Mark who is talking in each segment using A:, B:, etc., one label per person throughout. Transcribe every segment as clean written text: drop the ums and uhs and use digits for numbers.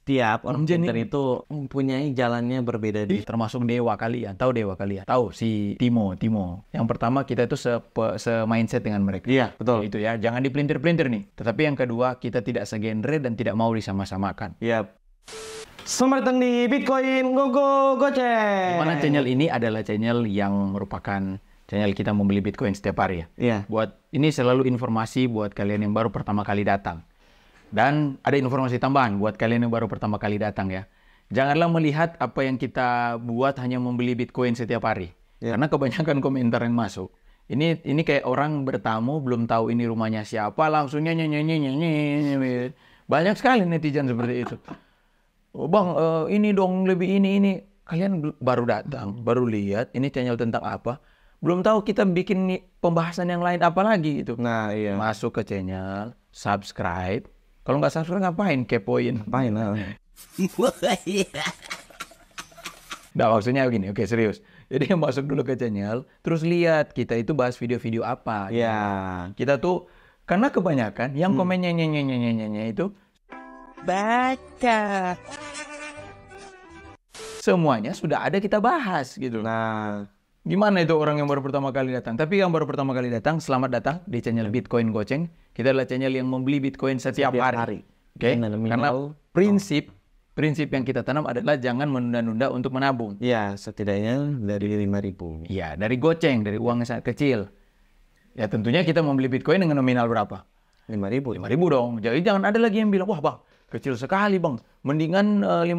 A: Tiap orang
B: Jadi-
A: pintar itu mempunyai jalannya berbeda.
B: Termasuk dewa kalian. Tahu dewa kalian? Tahu si Timo. Yang pertama kita itu se-mindset dengan mereka.
A: Iya, betul.
B: Itu ya, jangan dipelintir-pelintir nih. Tetapi yang kedua, kita tidak segenre dan tidak mau disama-samakan.
A: Iya. Selamat datang di Bitcoin Go Goceng.
B: Mana channel ini adalah channel yang merupakan channel kita membeli Bitcoin setiap hari ya.
A: Iya.
B: Buat ini selalu informasi buat kalian yang baru pertama kali datang. Dan ada informasi tambahan buat kalian yang baru pertama kali datang ya. Janganlah melihat apa yang kita buat hanya membeli Bitcoin setiap hari.
A: Ya.
B: Karena kebanyakan komentar yang masuk. Ini kayak orang bertamu belum tahu ini rumahnya siapa, langsung nyanyi. Banyak sekali netizen seperti itu. Oh, Bang, ini dong lebih ini. Kalian baru datang, baru lihat ini channel tentang apa. Belum tahu kita bikin pembahasan yang lain apa lagi gitu.
A: Nah, iya.
B: Masuk ke channel, subscribe. Kalau nggak subscribe ngapain? Kepoin.
A: Ngapain lah.
B: Nah, maksudnya begini. Oke, serius. Jadi masuk dulu ke channel, terus lihat kita itu bahas video-video apa.
A: Iya.
B: Kita tuh, karena kebanyakan yang komen nyanyi itu baca. Semuanya sudah ada kita bahas gitu.
A: Nah,
B: Gimana itu orang yang baru pertama kali datang? Tapi yang baru pertama kali datang, selamat datang di channel Bitcoin Goceng. Kita adalah channel yang membeli Bitcoin setiap hari. Oke? Karena prinsip yang kita tanam adalah jangan menunda-nunda untuk menabung.
A: iya, setidaknya dari 5.000.
B: Iya, dari goceng, dari uang yang sangat kecil. Ya tentunya kita membeli Bitcoin dengan nominal berapa?
A: 5.000.
B: 5.000 dong. Jadi jangan ada lagi yang bilang, wah bang, kecil sekali bang. Mendingan 50.000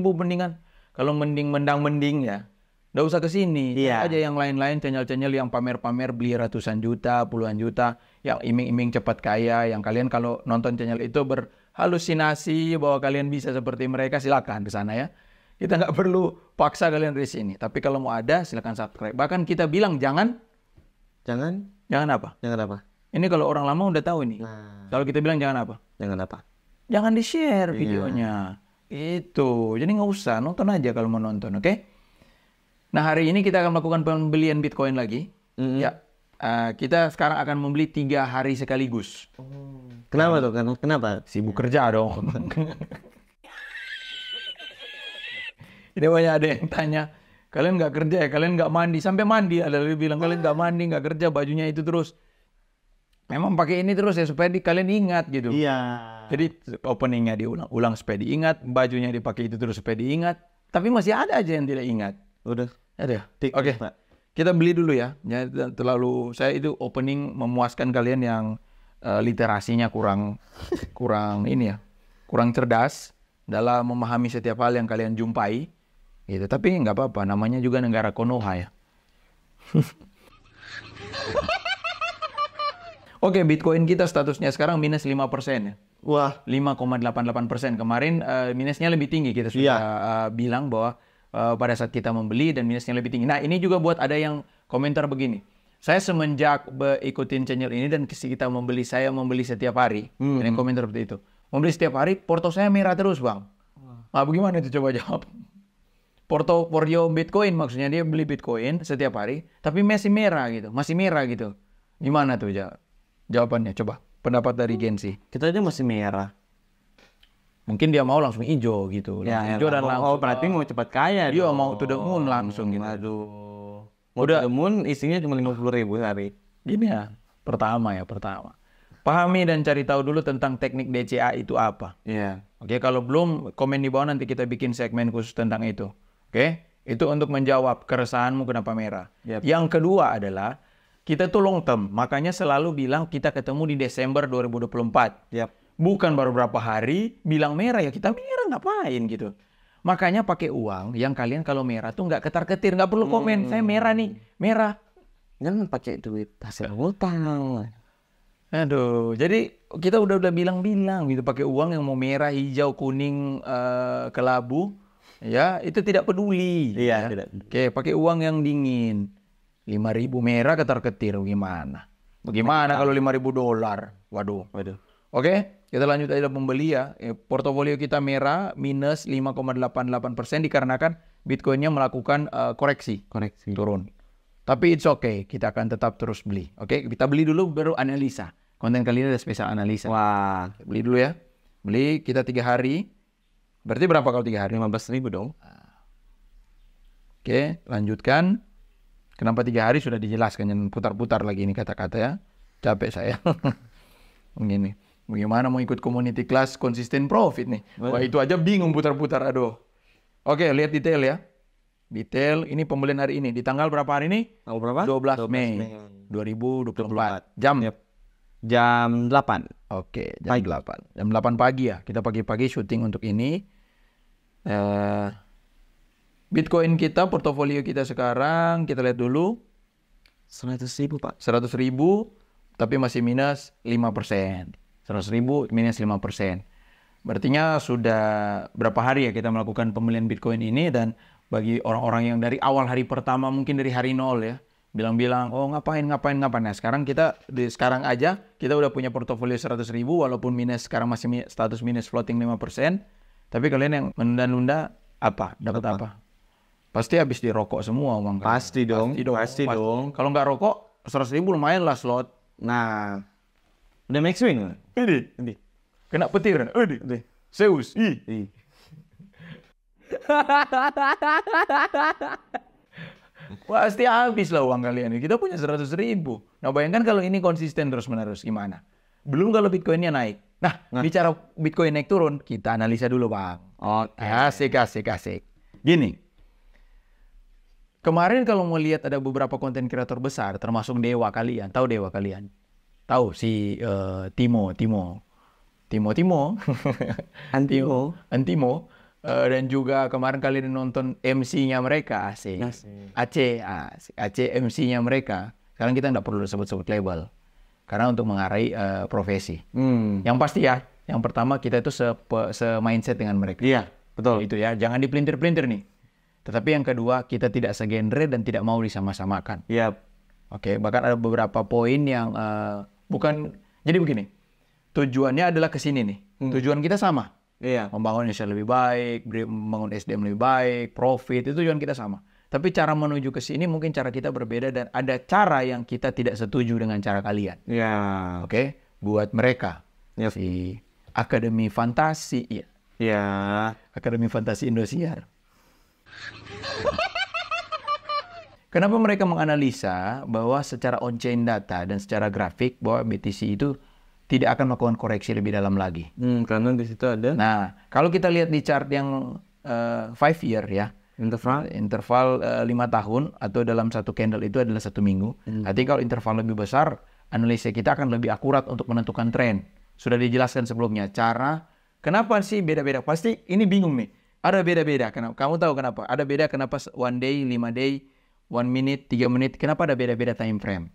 B: mendingan. Kalau mending ya. Nggak usah ke sini.
A: Iya.
B: Aja yang lain-lain, channel-channel yang pamer-pamer beli ratusan juta, puluhan juta, yang iming-iming cepat kaya, yang kalian kalau nonton channel itu berhalusinasi bahwa kalian bisa seperti mereka, silakan ke sana ya. Kita nggak perlu paksa kalian di sini. Tapi kalau mau ada, silakan subscribe. Bahkan kita bilang jangan apa?
A: Jangan apa?
B: Ini kalau orang lama udah tahu nih.
A: Nah,
B: Kalau kita bilang jangan apa?
A: jangan apa?
B: Jangan di-share videonya. Itu. Jadi nggak usah, nonton aja kalau mau nonton, oke? Nah, hari ini kita akan melakukan pembelian Bitcoin lagi. Ya, kita sekarang akan membeli 3 hari sekaligus.
A: Kenapa tuh? Kenapa?
B: Sibuk kerja dong. Ini banyak ada yang tanya, kalian nggak kerja ya? Kalian nggak mandi? Sampai mandi ada yang bilang kalian nggak mandi, nggak kerja, bajunya itu terus. Memang pakai ini terus ya supaya kalian ingat gitu.
A: Iya.
B: Jadi openingnya diulang supaya diingat, bajunya dipakai itu terus supaya diingat. Tapi masih ada aja yang tidak ingat.
A: Udah.
B: Ada.
A: Tik,
B: Oke.
A: Pak.
B: Kita beli dulu ya. Terlalu saya itu opening memuaskan kalian yang literasinya kurang ini ya. Kurang cerdas dalam memahami setiap hal yang kalian jumpai. Gitu. Tapi nggak apa-apa, namanya juga negara Konoha ya. Oke, Bitcoin kita statusnya sekarang minus 5% ya.
A: Wah,
B: 5,88%. Kemarin minusnya lebih tinggi. Kita sudah bilang bahwa pada saat kita membeli dan minusnya lebih tinggi. Nah, ini juga buat ada yang komentar begini. Saya semenjak ikutin channel ini dan kita saya membeli setiap hari. Ada yang komentar seperti itu. Membeli setiap hari, porto saya merah terus, Bang. Nah, bagaimana itu coba jawab? Portofolio Bitcoin maksudnya dia beli Bitcoin setiap hari, tapi masih merah gitu. Masih merah gitu. Gimana tuh jawabannya? Coba pendapat dari Gensi.
A: kita aja masih merah.
B: Mungkin dia mau langsung hijau gitu. Hijau dan langsung.
A: berarti mau cepat kaya.
B: Dia
A: dong.
B: mau to the moon langsung gitu.
A: Aduh. Mau to the moon isinya cuma 50.000 sehari.
B: Gini ya, pertama. Pahami dan cari tahu dulu tentang teknik DCA itu apa.
A: Iya.
B: Oke, kalau belum komen di bawah nanti kita bikin segmen khusus tentang itu. Oke, itu untuk menjawab keresahanmu kenapa merah.
A: Yep.
B: Yang kedua adalah kita tuh long term, makanya selalu bilang kita ketemu di Desember 2024.
A: Yap.
B: Bukan baru berapa hari bilang merah ya kita merah ngapain gitu. Makanya pakai uang yang kalian kalau merah tuh nggak ketar-ketir, nggak perlu komen saya merah nih, merah.
A: Jangan pakai duit hasil hutang.
B: Aduh, jadi kita udah bilang gitu pakai uang yang mau merah, hijau, kuning, kelabu, ya itu tidak peduli.
A: Iya,
B: ya.
A: tidak.
B: Oke, pakai uang yang dingin. 5.000 merah ketar-ketir gimana? Bagaimana kalau 5.000 dolar? Waduh. Oke, kita lanjut aja pembeli ya. Portofolio kita merah minus 5,88% dikarenakan Bitcoinnya melakukan koreksi turun. Tapi it's okay, kita akan tetap terus beli. Oke, kita beli dulu baru analisa. Konten kali ini ada spesial analisa.
A: Wah,
B: Beli dulu ya. Beli kita 3 hari. Berarti berapa kalau 3 hari?
C: 15.000 dong.
B: Oke, lanjutkan. Kenapa 3 hari sudah dijelaskan, jangan putar-putar lagi ini kata-kata ya. Capek saya. Begini. Bagaimana mau ikut community class konsisten profit nih? Wah, itu aja bingung putar-putar, aduh. Oke, lihat detail ya. Detail, ini pembelian hari ini. Di tanggal berapa hari ini?
C: Tanggal berapa?
B: 12 Mei 2024. Jam?
C: Yep. Jam 8.
B: Oke, jam 8. Jam 8 pagi ya. Kita pagi-pagi syuting untuk ini. Bitcoin kita, portofolio kita sekarang, kita lihat dulu.
C: 100.000 Pak.
B: 100.000, tapi masih minus 5%. 100.000 minus 5%. Berartinya sudah berapa hari ya kita melakukan pembelian Bitcoin ini, dan bagi orang-orang yang dari awal hari pertama, mungkin dari hari 0 ya, bilang-bilang, oh ngapain. Nah sekarang sekarang aja, kita udah punya portofolio 100.000, walaupun minus, sekarang masih status minus floating 5%. Tapi kalian yang menunda-nunda, dapat apa? Pasti habis dirokok semua uang kalian.
C: Pasti dong.
B: Kalau nggak rokok, 100.000 lumayan lah slot.
C: Nah, udah make swing.
B: Ini. Kena petir. Ini. Zeus. Pasti habis lah uang kalian. Kita punya 100.000. Nah bayangkan kalau ini konsisten terus-menerus gimana? Belum kalau Bitcoinnya naik. Nah, bicara Bitcoin naik turun, kita analisa dulu Bang.
C: Oke.
B: Asik. Gini. Kemarin kalau mau lihat ada beberapa konten kreator besar, termasuk dewa kalian. Tahu dewa kalian? Tahu si Timo. Antimo. Dan juga kemarin kalian nonton MC-nya mereka, Aceh MC-nya mereka. Sekarang kita nggak perlu sebut-sebut label, karena untuk mengarai profesi. Yang pasti ya, yang pertama kita itu se-mindset dengan mereka.
C: Iya, betul.
B: Itu ya, jangan dipelintir-pelintir nih. Tetapi yang kedua, kita tidak segenre dan tidak mau disama-samakan.
C: Iya.
B: Oke, bahkan ada beberapa poin yang bukan. Jadi begini, tujuannya adalah ke sini nih. Tujuan kita sama.
C: Iya.
B: Membangun Indonesia lebih baik, membangun SDM lebih baik, profit, itu tujuan kita sama. Tapi cara menuju ke sini mungkin cara kita berbeda, dan ada cara yang kita tidak setuju dengan cara kalian.
C: Iya.
B: Oke, buat mereka.
C: Yep.
B: Si Akademi Fantasi, ya.
C: Iya.
B: Akademi Fantasi Indosiar. Kenapa mereka menganalisa bahwa secara on-chain data dan secara grafik bahwa BTC itu tidak akan melakukan koreksi lebih dalam lagi?
C: Karena di situ ada.
B: Nah, kalau kita lihat di chart yang 5 year ya, interval 5 tahun atau dalam satu candle itu adalah 1 minggu. Artinya kalau interval lebih besar, analisa kita akan lebih akurat untuk menentukan tren. Sudah dijelaskan sebelumnya cara. Kenapa sih beda-beda? Pasti ini bingung nih. Ada beda-beda. Kamu tahu kenapa? Ada beda kenapa 1 day, 5 day, 1 minute, 3 menit. Kenapa ada beda-beda time frame?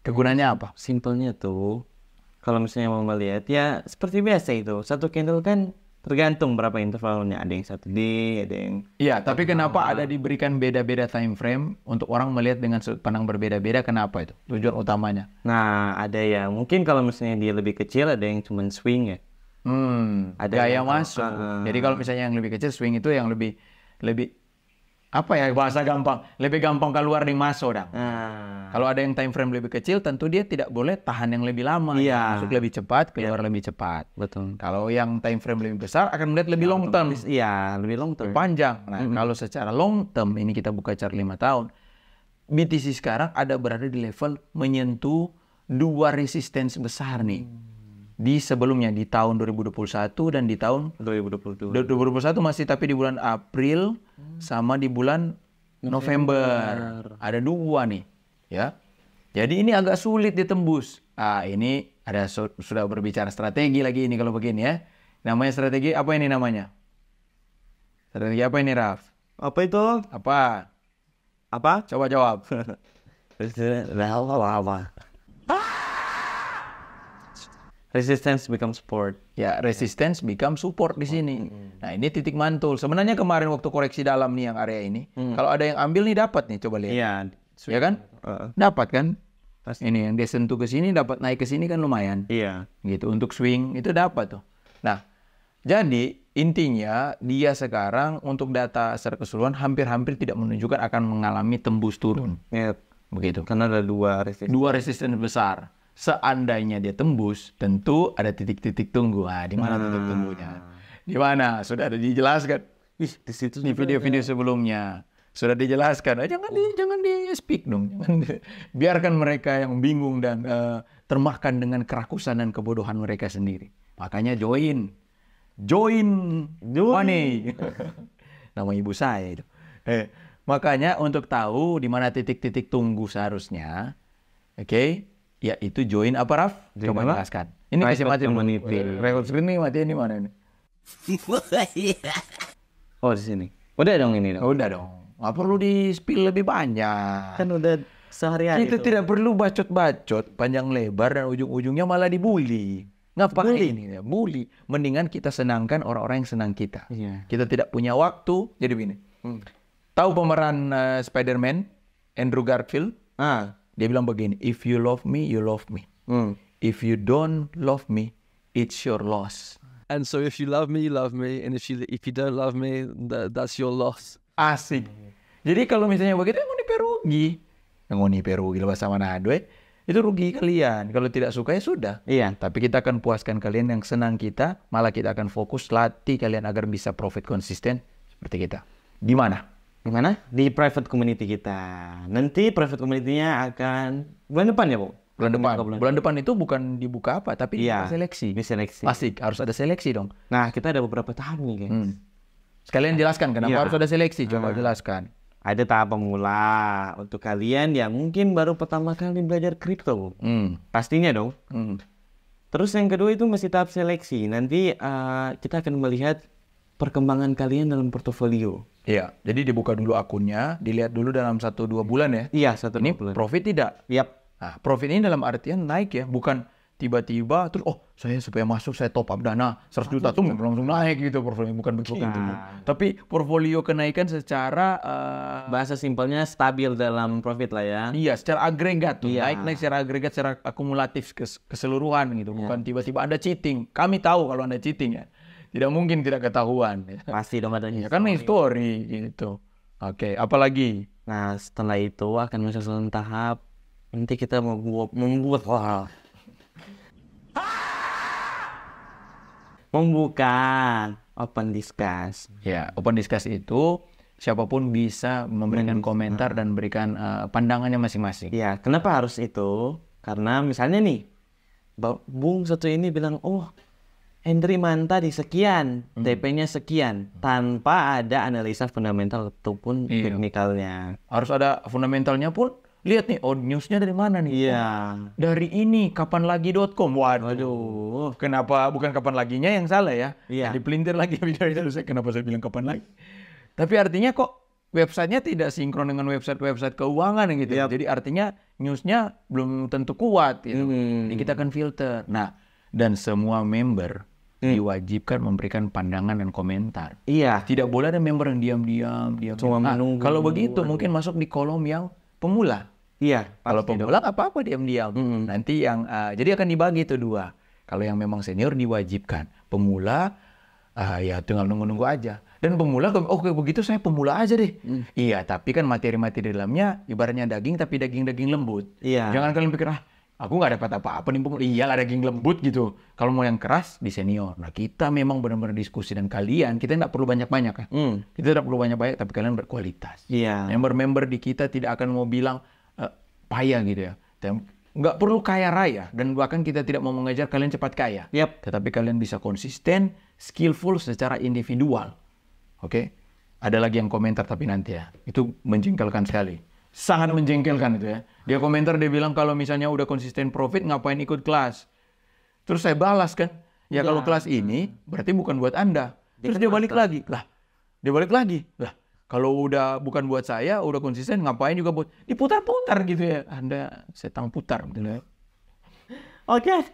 B: Kegunaannya apa?
C: Simpelnya tuh, kalau misalnya mau melihat ya seperti biasa itu. Satu candle kan tergantung berapa intervalnya. Ada yang 1 day, ada yang...
B: Iya, tapi kenapa ada diberikan beda-beda time frame untuk orang melihat dengan sudut pandang berbeda-beda? Kenapa itu? Tujuan utamanya.
C: Nah, ada yang mungkin kalau misalnya dia lebih kecil, ada yang cuma swing ya.
B: Ada gaya masuk. Jadi kalau misalnya yang lebih kecil, swing itu yang lebih apa ya bahasa gampang, lebih gampang keluar di masuk dah. Kalau ada yang time frame lebih kecil, tentu dia tidak boleh tahan yang lebih lama.
C: Iya.
B: Masuk lebih cepat, keluar lebih cepat.
C: Betul.
B: Kalau yang time frame lebih besar akan melihat lebih long term.
C: Iya, lebih long term.
B: Panjang. Nah, kalau secara long term ini kita buka chart 5 tahun. BTC sekarang berada di level menyentuh 2 resistance besar nih. Di sebelumnya di tahun 2021 dan di tahun
C: 2022.
B: 2021 masih, tapi di bulan April sama di bulan November. Ada 2 nih, ya. Jadi ini agak sulit ditembus. Ini ada sudah berbicara strategi lagi ini kalau begini ya. Namanya strategi apa ini namanya? Strategi apa ini, Raf?
C: Apa itu?
B: Apa? Coba jawab.
C: Resistance become support.
B: Ya, resistance become support di sini. Nah, ini titik mantul. Sebenarnya kemarin waktu koreksi dalam nih yang area ini, kalau ada yang ambil nih dapat nih, coba lihat.
C: Iya.
B: Ya kan? Dapat kan? Ini yang dia sentuh ke sini dapat naik ke sini kan lumayan.
C: Iya.
B: Gitu untuk swing itu dapat tuh. Nah, jadi intinya dia sekarang untuk data secara keseluruhan hampir-hampir tidak menunjukkan akan mengalami tembus turun.
C: Iya.
B: Begitu.
C: Karena ada 2 resistance.
B: 2 resistance besar. Seandainya dia tembus, tentu ada titik-titik tunggu. Di mana titik tunggunya? Di mana? Sudah ada dijelaskan.
C: Ih, di situ
B: Di video-video sebelumnya sudah dijelaskan. Jangan di speak dong. Biarkan mereka yang bingung dan termakan dengan kerakusan dan kebodohan mereka sendiri. Makanya join money. Nama ibu saya itu. Makanya untuk tahu di mana titik-titik tunggu seharusnya, oke, ya itu join apa Raf? Coba jelaskan. Ini kasih mati
C: community.
B: Record screen nih mati ini mana ini?
C: Oh, di sini. Udah dong ini dong.
B: Udah dong. Nggak perlu di-spill lebih banyak.
C: Kan udah sehari-hari
B: Kita tidak perlu bacot-bacot panjang lebar dan ujung-ujungnya malah dibully. Ngapain ini ya? Bully. Mendingan kita senangkan orang-orang yang senang kita.
C: Iya.
B: Kita tidak punya waktu. Jadi begini. Tahu pemeran Spider-Man, Andrew Garfield? Dia bilang begini, if you love me, you love me. If you don't love me, it's your loss.
D: And so if you love me, you love me. And if you don't love me, that's your loss.
B: Asik. Jadi kalau misalnya begitu, yang ngoni perugi. Yang ngoni perugi bahasa Manado itu rugi kalian. Kalau tidak suka ya sudah.
C: Iya.
B: Tapi kita akan puaskan kalian yang senang kita. Malah kita akan fokus latih kalian agar bisa profit konsisten seperti kita. Di mana?
C: Di mana? Di private community kita. Nanti private community-nya akan bulan depan ya, Bu?
B: Bulan depan. Bulan depan itu bukan dibuka apa, tapi
C: Iya,
B: seleksi.
C: diseleksi.
B: Asik, harus ada seleksi dong.
C: Nah, kita ada beberapa tahap nih, guys.
B: Sekalian jelaskan kenapa
C: Iya.
B: harus ada seleksi. Coba jelaskan.
C: Ada tahap pemula untuk kalian yang mungkin baru pertama kali belajar kripto. Pastinya dong. Terus yang kedua itu masih tahap seleksi. Nanti kita akan melihat perkembangan kalian dalam portofolio.
B: Iya, jadi dibuka dulu akunnya, dilihat dulu dalam 1-2 bulan ya.
C: Iya, 1
B: Ini
C: bulan.
B: profit tidak?
C: Yap.
B: Nah, profit ini dalam artian naik ya, bukan tiba-tiba terus saya supaya masuk saya top up dana 100 juta tuh langsung naik gitu portfolio, bukan begitu. Tapi portfolio kenaikan secara
C: Bahasa simpelnya stabil dalam profit lah ya.
B: iya, secara agregat tuh.
C: Iya.
B: Naik secara agregat, secara akumulatif keseluruhan gitu. Bukan tiba-tiba Anda cheating. Kami tahu kalau Anda cheating ya. Tidak mungkin tidak ketahuan.
C: Pasti dong adanya.
B: Ya kan history gitu. Oke, apalagi?
C: Nah, setelah itu akan masuk dalam tahap nanti kita membuat membuka open discuss.
B: Ya, open discuss itu siapapun bisa memberikan komentar dan berikan pandangannya masing-masing.
C: Iya, kenapa harus itu? Karena misalnya nih, Bung satu ini bilang, oh, Hendry Manta di sekian, TP-nya sekian, tanpa ada analisa fundamental ataupun teknikalnya.
B: Harus ada fundamentalnya pun. Lihat nih, oh newsnya dari mana nih?
C: Iya.
B: Dari ini, kapanlagi.com. Waduh. Kenapa bukan kapan laginya yang salah ya?
C: Iya.
B: Dipelintir lagi videonya. Kenapa saya bilang kapan lagi? Tapi artinya kok websitenya tidak sinkron dengan website keuangan gitu.
C: Yap.
B: Jadi artinya newsnya belum tentu kuat gitu. Jadi kita akan filter. Nah, dan semua member diwajibkan memberikan pandangan dan komentar.
C: Iya.
B: Tidak boleh ada member yang diam.
C: Cuma menunggu.
B: Kalau begitu mungkin masuk di kolom yang pemula.
C: Iya.
B: Kalau pemula apa-apa diam-diam. Nanti yang jadi akan dibagi itu 2. Kalau yang memang senior diwajibkan. Pemula ya tinggal nunggu-nunggu aja. Dan pemula oke begitu saya pemula aja deh. Iya, tapi kan materi-materi dalamnya ibaratnya daging tapi daging-daging lembut.
C: Iya.
B: Jangan kalian pikir aku nggak dapat apa-apa nih pemula. Iyalah daging lembut gitu. Kalau mau yang keras di senior. Nah, kita memang benar-benar diskusi dan kalian kita nggak perlu banyak-banyak kan. Kita tidak perlu banyak-banyak tapi kalian berkualitas.
C: Iya.
B: Member-member di kita tidak akan mau bilang payah gitu ya. Nggak perlu kaya raya dan bahkan kita tidak mau mengejar kalian cepat kaya.
C: Yap.
B: Tetapi kalian bisa konsisten, skillful secara individual. Oke? Ada lagi yang komentar tapi nanti ya. Itu menjengkelkan sekali. Sangat menjengkelkan itu ya. Dia komentar dia bilang kalau misalnya udah konsisten profit ngapain ikut kelas. Terus saya balas kan. Ya kalau kelas ini berarti bukan buat Anda. Terus dia balik lagi. Lah, kalau udah bukan buat saya, udah konsisten, ngapain juga buat diputar-putar gitu ya. Anda setang putar gitu ya.
C: Oke.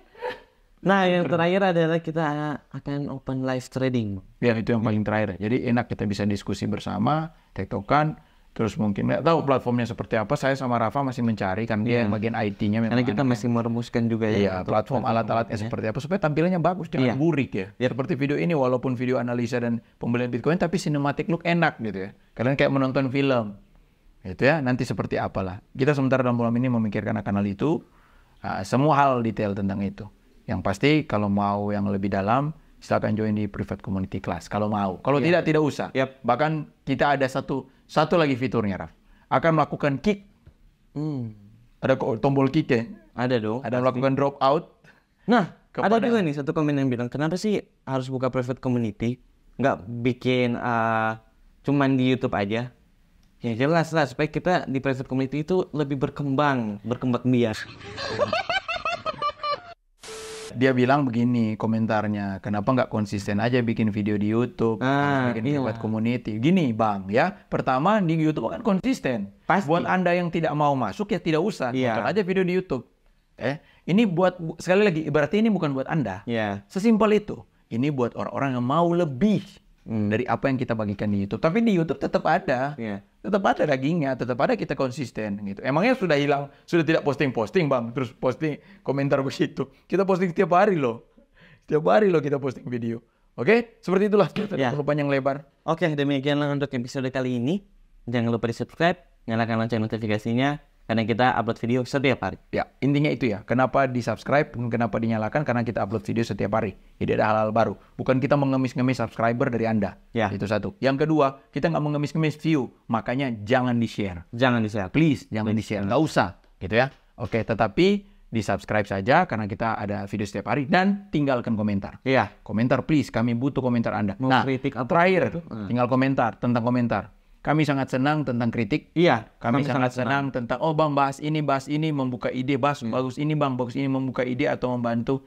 C: Nah, yang terakhir adalah kita akan open live trading.
B: Ya, itu yang paling terakhir. Jadi enak kita bisa diskusi bersama, tektokan, terus mungkin nggak tahu platformnya seperti apa. Saya sama Rafa masih mencari kan dia yang bagian IT-nya memang.
C: Karena kita masih merumuskan juga ya.
B: Iya, platform alat-alatnya seperti apa supaya tampilannya bagus, jangan burik ya. Seperti video ini walaupun video analisa dan pembelian Bitcoin tapi cinematic look enak gitu ya. Kalian kayak menonton film. Gitu ya, nanti seperti apalah. Kita sementara dalam malam ini memikirkan akan hal itu. Semua hal detail tentang itu. Yang pasti kalau mau yang lebih dalam, silakan join di private community class kalau mau. Kalau tidak usah.
C: Yap.
B: Bahkan kita ada satu lagi fiturnya, Raf. Akan melakukan kick. Ada tombol kick ya.
C: Ada dong.
B: Ada melakukan drop out.
C: Nah,
B: Kepada-
C: ada juga nih satu komen yang bilang, kenapa sih harus buka private community? Nggak bikin cuman di YouTube aja? Ya jelas lah, supaya kita di private community itu lebih berkembang biak.
B: Dia bilang begini komentarnya, kenapa nggak konsisten aja bikin video di YouTube, harus bikin
C: iya.
B: private community. Gini Bang ya, pertama di YouTube kan konsisten.
C: Pasti.
B: Buat Anda yang tidak mau masuk ya tidak usah,
C: Iya.
B: tonton aja video di YouTube. Ini sekali lagi, berarti ini bukan buat Anda.
C: Ya.
B: Sesimpel itu. Ini buat orang-orang yang mau lebih dari apa yang kita bagikan di YouTube. Tapi di YouTube tetap ada.
C: Iya.
B: Tetap ada dagingnya, tetap ada kita konsisten gitu. Emangnya sudah hilang, sudah tidak posting-posting Bang, terus posting komentar begitu. Kita posting setiap hari loh. Setiap hari loh kita posting video. Oke? Seperti itulah, kita
C: Ya.
B: perlu panjang lebar.
C: Oke, demikianlah untuk episode kali ini. Jangan lupa di subscribe, nyalakan lonceng notifikasinya, karena kita upload video setiap hari.
B: Ya, intinya itu ya. Kenapa di-subscribe, kenapa dinyalakan, karena kita upload video setiap hari. Jadi ada hal-hal baru. Bukan kita mengemis-ngemis subscriber dari Anda.
C: Ya.
B: Itu satu. Yang kedua, kita nggak mengemis-ngemis view. Makanya jangan di-share.
C: Jangan di-share.
B: Please, jangan di-share. Nggak usah. Gitu ya. Oke, tetapi di-subscribe saja karena kita ada video setiap hari. Dan tinggalkan komentar.
C: Iya.
B: Komentar please, kami butuh komentar Anda.
C: Mau
B: Nah,
C: kritik apa
B: terakhir, tinggal komentar, tentang komentar. Kami sangat senang tentang kritik.
C: Iya.
B: Kami sangat senang tentang, oh Bang bahas ini, membuka ide, bagus ini Bang, bagus ini membuka ide atau membantu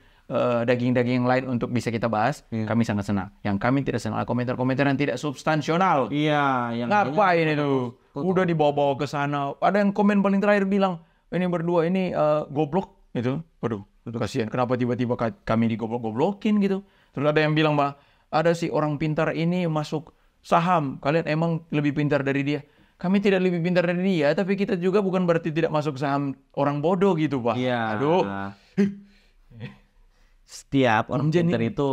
B: daging-daging yang lain untuk bisa kita bahas. Kami sangat senang. Yang kami tidak senang adalah komentar-komentar yang tidak substansional.
C: Iya. Yang
B: Ngapain itu? Udah dibawa-bawa ke sana. Ada yang komen paling terakhir bilang, ini berdua ini goblok gitu. Waduh, kasihan. Kenapa tiba-tiba kami digoblok-goblokin gitu? Terus ada yang bilang, Bang, ada si orang pintar ini masuk saham. Kalian emang lebih pintar dari dia? Kami tidak lebih pintar dari dia, tapi kita juga bukan berarti tidak masuk saham orang bodoh gitu, Pak.
C: Iya.
B: Aduh.
C: Setiap orang
B: Jadi-
C: pintar itu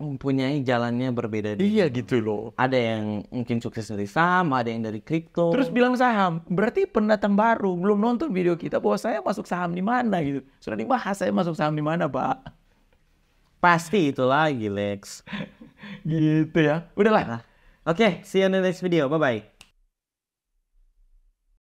C: mempunyai jalannya berbeda.
B: Iya gitu loh.
C: Ada yang mungkin sukses dari saham, ada yang dari kripto.
B: Terus bilang saham, berarti pendatang baru belum nonton video kita bahwa saya masuk saham di mana gitu. Sudah dibahas saya masuk saham di mana, Pak.
C: pasti itu lagi, Lex.
B: Gitu ya. Udahlah.
C: Oke, see you in the next video. Bye-bye.